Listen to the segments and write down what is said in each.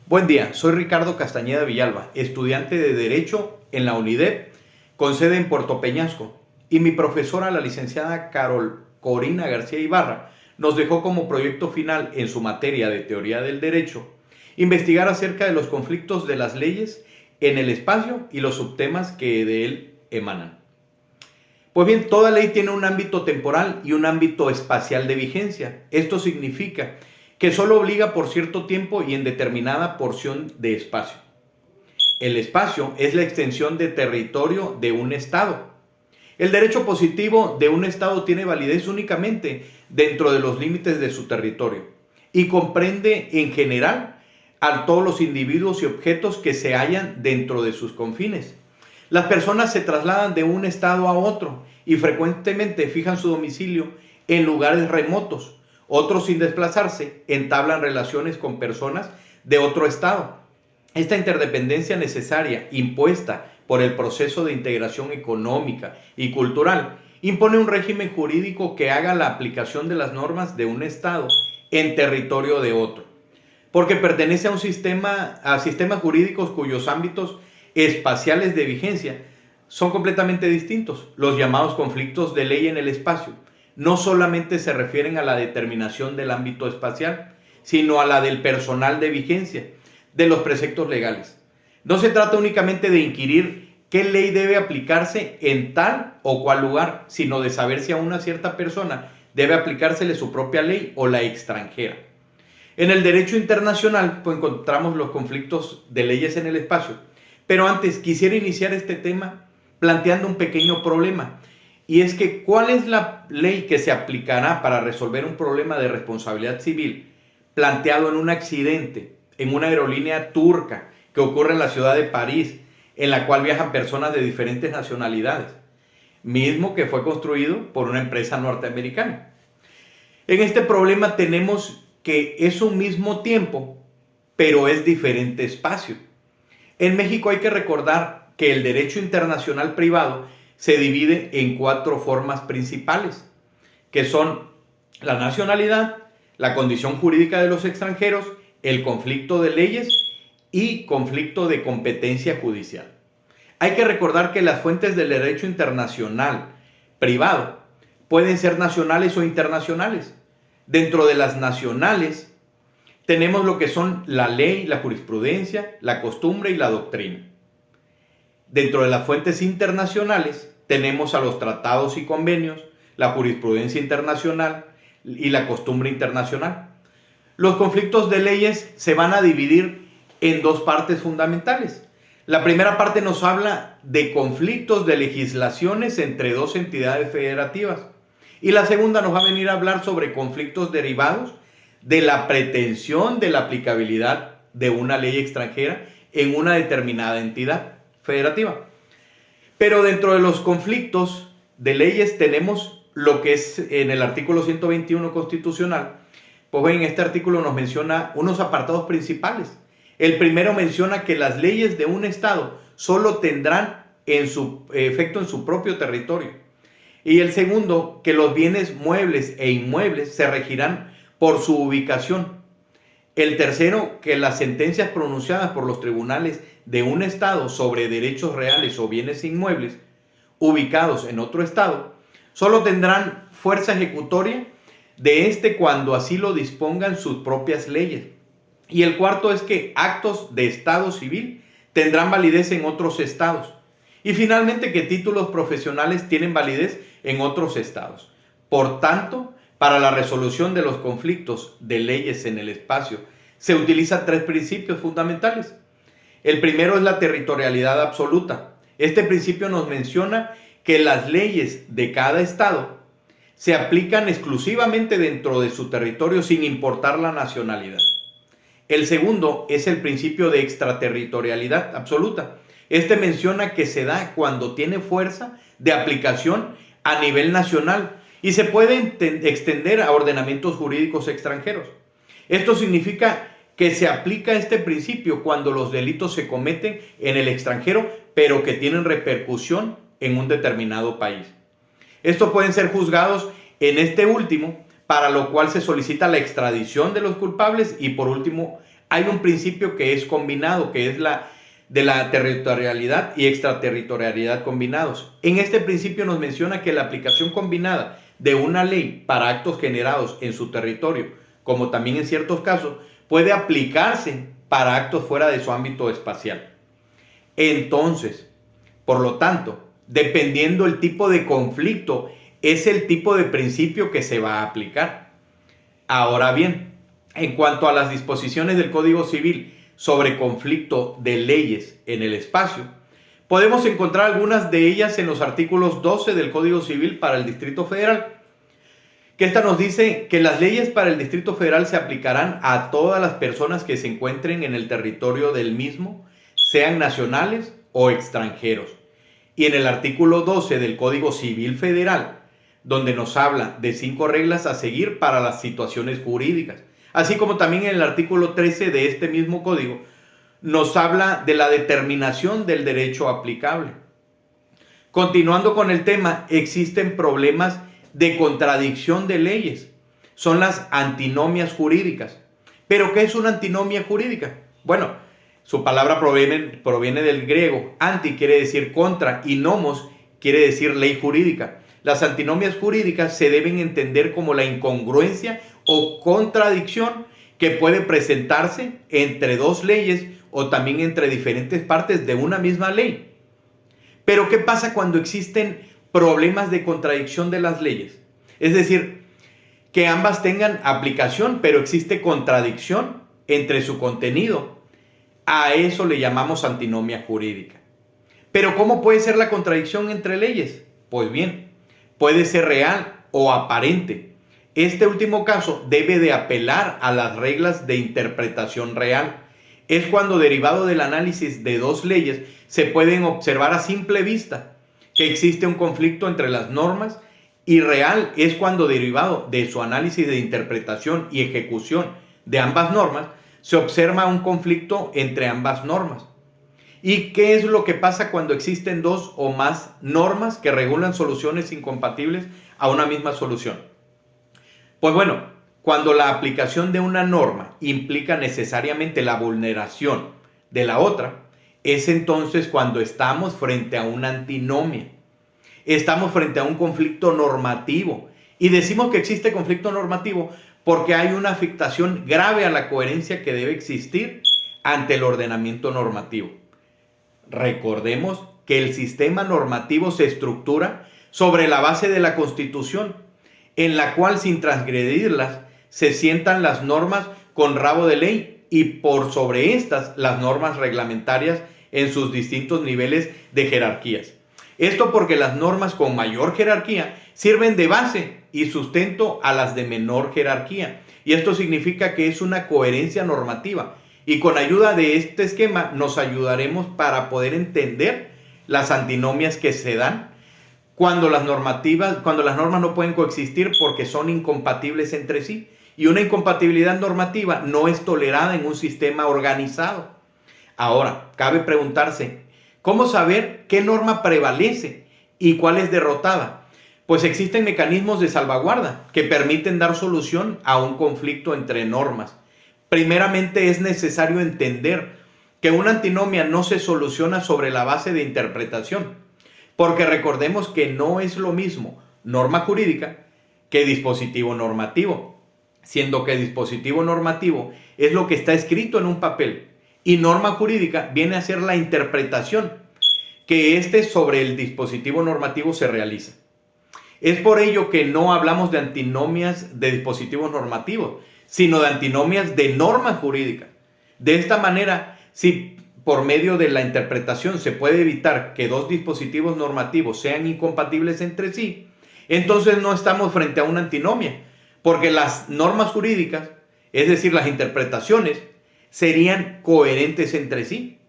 Buen día, soy Ricardo Castañeda Villalba, estudiante de Derecho en la UNIDEP, con sede en Puerto Peñasco, y mi profesora, la licenciada Carol Corina García Ibarra, nos dejó como proyecto final en su materia de Teoría del Derecho, investigar acerca de los conflictos de las leyes en el espacio y los subtemas que de él emanan. Pues bien, toda ley tiene un ámbito temporal y un ámbito espacial de vigencia. Esto significa que solo obliga por cierto tiempo y en determinada porción de espacio. El espacio es la extensión de territorio de un Estado. El derecho positivo de un Estado tiene validez únicamente dentro de los límites de su territorio y comprende en general a todos los individuos y objetos que se hallan dentro de sus confines. Las personas se trasladan de un estado a otro y frecuentemente fijan su domicilio en lugares remotos. Otros, sin desplazarse, entablan relaciones con personas de otro estado. Esta interdependencia necesaria, impuesta por el proceso de integración económica y cultural, impone un régimen jurídico que haga la aplicación de las normas de un estado en territorio de otro, porque pertenece a sistemas jurídicos cuyos ámbitos espaciales de vigencia son completamente distintos. Los llamados conflictos de ley en el espacio no solamente se refieren a la determinación del ámbito espacial, sino a la del personal de vigencia de los preceptos legales. No se trata únicamente de inquirir qué ley debe aplicarse en tal o cual lugar, sino de saber si a una cierta persona debe aplicársele su propia ley o la extranjera. En el derecho internacional pues, encontramos los conflictos de leyes en el espacio. Pero antes quisiera iniciar este tema planteando un pequeño problema. Y es que, ¿cuál es la ley que se aplicará para resolver un problema de responsabilidad civil planteado en un accidente en una aerolínea turca que ocurre en la ciudad de París, en la cual viajan personas de diferentes nacionalidades, mismo que fue construido por una empresa norteamericana? En este problema tenemos que es un mismo tiempo, pero es diferente espacio. En México hay que recordar que el derecho internacional privado se divide en 4 formas principales, que son la nacionalidad, la condición jurídica de los extranjeros, el conflicto de leyes y conflicto de competencia judicial. Hay que recordar que las fuentes del derecho internacional privado pueden ser nacionales o internacionales. Dentro de las nacionales tenemos lo que son la ley, la jurisprudencia, la costumbre y la doctrina. Dentro de las fuentes internacionales tenemos a los tratados y convenios, la jurisprudencia internacional y la costumbre internacional. Los conflictos de leyes se van a dividir en 2 partes fundamentales. La primera parte nos habla de conflictos de legislaciones entre 2 entidades federativas. Y la segunda nos va a venir a hablar sobre conflictos derivados de la pretensión de la aplicabilidad de una ley extranjera en una determinada entidad federativa. Pero dentro de los conflictos de leyes tenemos lo que es en el artículo 121 constitucional. Pues en este artículo nos menciona unos apartados principales. El primero menciona que las leyes de un estado solo tendrán efecto en su propio territorio. Y el segundo, que los bienes muebles e inmuebles se regirán por su ubicación. El tercero, que las sentencias pronunciadas por los tribunales de un estado sobre derechos reales o bienes inmuebles ubicados en otro estado solo tendrán fuerza ejecutoria de este cuando así lo dispongan sus propias leyes. Y el cuarto es que actos de estado civil tendrán validez en otros estados. Y finalmente que títulos profesionales tienen validez en otros estados. Por tanto, para la resolución de los conflictos de leyes en el espacio se utilizan 3 principios fundamentales. El primero es la territorialidad absoluta. Este principio nos menciona que las leyes de cada estado se aplican exclusivamente dentro de su territorio sin importar la nacionalidad. El segundo es el principio de extraterritorialidad absoluta. Este menciona que se da cuando tiene fuerza de aplicación a nivel nacional y se puede extender a ordenamientos jurídicos extranjeros. Esto significa que se aplica este principio cuando los delitos se cometen en el extranjero, pero que tienen repercusión en un determinado país. Estos pueden ser juzgados en este último, para lo cual se solicita la extradición de los culpables y por último hay un principio que es combinado, que es la de la territorialidad y extraterritorialidad combinados. En este principio nos menciona que la aplicación combinada de una ley para actos generados en su territorio, como también en ciertos casos, puede aplicarse para actos fuera de su ámbito espacial. Entonces, por lo tanto, dependiendo el tipo de conflicto, es el tipo de principio que se va a aplicar. Ahora bien, en cuanto a las disposiciones del Código Civil sobre conflicto de leyes en el espacio, podemos encontrar algunas de ellas en los artículos 12 del Código Civil para el Distrito Federal, que esta nos dice que las leyes para el Distrito Federal se aplicarán a todas las personas que se encuentren en el territorio del mismo, sean nacionales o extranjeros. Y en el artículo 12 del Código Civil Federal, donde nos habla de 5 reglas a seguir para las situaciones jurídicas, así como también en el artículo 13 de este mismo código, nos habla de la determinación del derecho aplicable. Continuando con el tema, existen problemas de contradicción de leyes. Son las antinomias jurídicas. ¿Pero qué es una antinomia jurídica? Bueno, su palabra proviene del griego. Anti quiere decir contra y nomos quiere decir ley jurídica. Las antinomias jurídicas se deben entender como la incongruencia o contradicción que puede presentarse entre dos leyes o también entre diferentes partes de una misma ley. Pero ¿qué pasa cuando existen problemas de contradicción de las leyes? Es decir, que ambas tengan aplicación, pero existe contradicción entre su contenido. A eso le llamamos antinomia jurídica. Pero ¿cómo puede ser la contradicción entre leyes? Pues bien, puede ser real o aparente. Este último caso debe de apelar a las reglas de interpretación real. Es cuando, derivado del análisis de dos leyes, se pueden observar a simple vista que existe un conflicto entre las normas, y real es cuando, derivado de su análisis de interpretación y ejecución de ambas normas, se observa un conflicto entre ambas normas. ¿Y qué es lo que pasa cuando existen dos o más normas que regulan soluciones incompatibles a una misma solución? Pues bueno, cuando la aplicación de una norma implica necesariamente la vulneración de la otra, es entonces cuando estamos frente a una antinomia. Estamos frente a un conflicto normativo. Y decimos que existe conflicto normativo porque hay una afectación grave a la coherencia que debe existir ante el ordenamiento normativo. Recordemos que el sistema normativo se estructura sobre la base de la Constitución, en la cual, sin transgredirlas, se sientan las normas con rabo de ley y por sobre estas las normas reglamentarias en sus distintos niveles de jerarquías. Esto porque las normas con mayor jerarquía sirven de base y sustento a las de menor jerarquía. Y esto significa que es una coherencia normativa. Y con ayuda de este esquema nos ayudaremos para poder entender las antinomias que se dan cuando las normas no pueden coexistir porque son incompatibles entre sí. Y una incompatibilidad normativa no es tolerada en un sistema organizado. Ahora, cabe preguntarse, ¿cómo saber qué norma prevalece y cuál es derrotada? Pues existen mecanismos de salvaguarda que permiten dar solución a un conflicto entre normas. Primeramente, es necesario entender que una antinomia no se soluciona sobre la base de interpretación, porque recordemos que no es lo mismo norma jurídica que dispositivo normativo, siendo que dispositivo normativo es lo que está escrito en un papel y norma jurídica viene a ser la interpretación que sobre el dispositivo normativo se realiza. Es por ello que no hablamos de antinomias de dispositivos normativos, sino de antinomias de normas jurídicas. De esta manera, si por medio de la interpretación se puede evitar que dos dispositivos normativos sean incompatibles entre sí, entonces no estamos frente a una antinomia, porque las normas jurídicas, es decir, las interpretaciones, serían coherentes entre sí.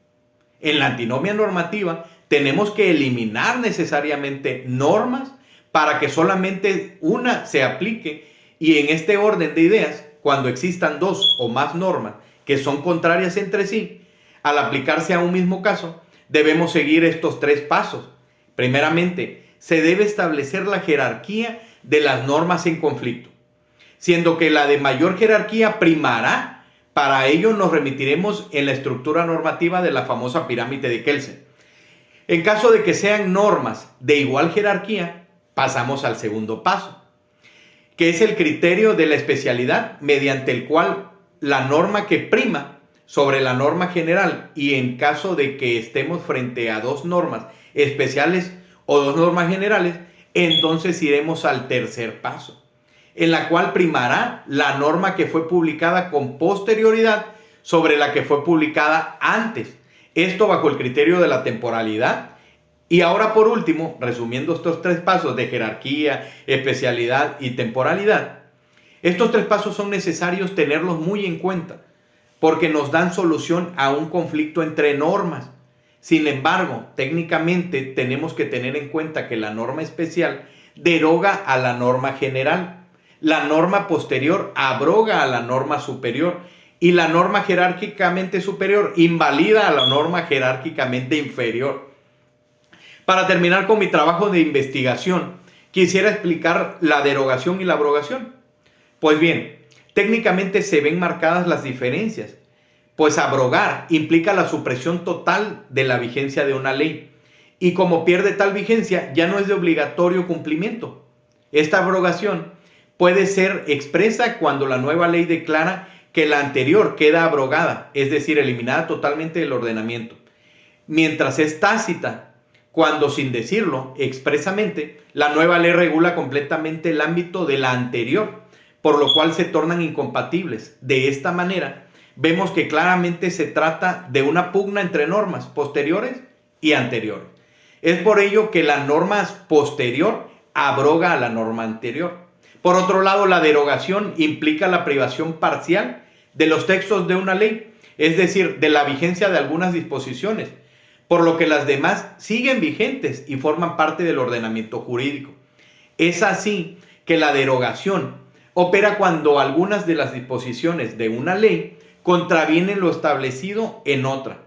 En la antinomia normativa tenemos que eliminar necesariamente normas para que solamente una se aplique, y en este orden de ideas, cuando existan dos o más normas que son contrarias entre sí, al aplicarse a un mismo caso, debemos seguir estos 3 pasos. Primeramente, se debe establecer la jerarquía de las normas en conflicto, siendo que la de mayor jerarquía primará Para ello nos remitiremos en la estructura normativa de la famosa pirámide de Kelsen. En caso de que sean normas de igual jerarquía, pasamos al segundo paso, que es el criterio de la especialidad, mediante el cual la norma que prima sobre la norma general, y en caso de que estemos frente a dos normas especiales o dos normas generales, entonces iremos al tercer paso, en la cual primará la norma que fue publicada con posterioridad sobre la que fue publicada antes. Esto bajo el criterio de la temporalidad. Y ahora, por último, resumiendo estos tres pasos de jerarquía, especialidad y temporalidad, estos tres pasos son necesarios tenerlos muy en cuenta porque nos dan solución a un conflicto entre normas. Sin embargo, técnicamente tenemos que tener en cuenta que la norma especial deroga a la norma general, la norma posterior abroga a la norma superior y la norma jerárquicamente superior invalida a la norma jerárquicamente inferior. Para terminar con mi trabajo de investigación, quisiera explicar la derogación y la abrogación. Pues bien, técnicamente se ven marcadas las diferencias, pues abrogar implica la supresión total de la vigencia de una ley, y como pierde tal vigencia, ya no es de obligatorio cumplimiento. Esta abrogación puede ser expresa cuando la nueva ley declara que la anterior queda abrogada, es decir, eliminada totalmente del ordenamiento, mientras es tácita cuando, sin decirlo expresamente, la nueva ley regula completamente el ámbito de la anterior, por lo cual se tornan incompatibles. De esta manera, vemos que claramente se trata de una pugna entre normas posteriores y anteriores. Es por ello que la norma posterior abroga a la norma anterior. Por otro lado, la derogación implica la privación parcial de los textos de una ley, es decir, de la vigencia de algunas disposiciones, por lo que las demás siguen vigentes y forman parte del ordenamiento jurídico. Es así que la derogación opera cuando algunas de las disposiciones de una ley contravienen lo establecido en otra,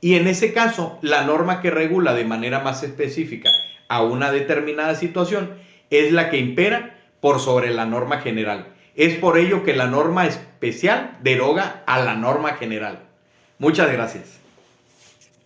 y en ese caso la norma que regula de manera más específica a una determinada situación es la que impera por sobre la norma general. Es por ello que la norma especial deroga a la norma general. Muchas gracias.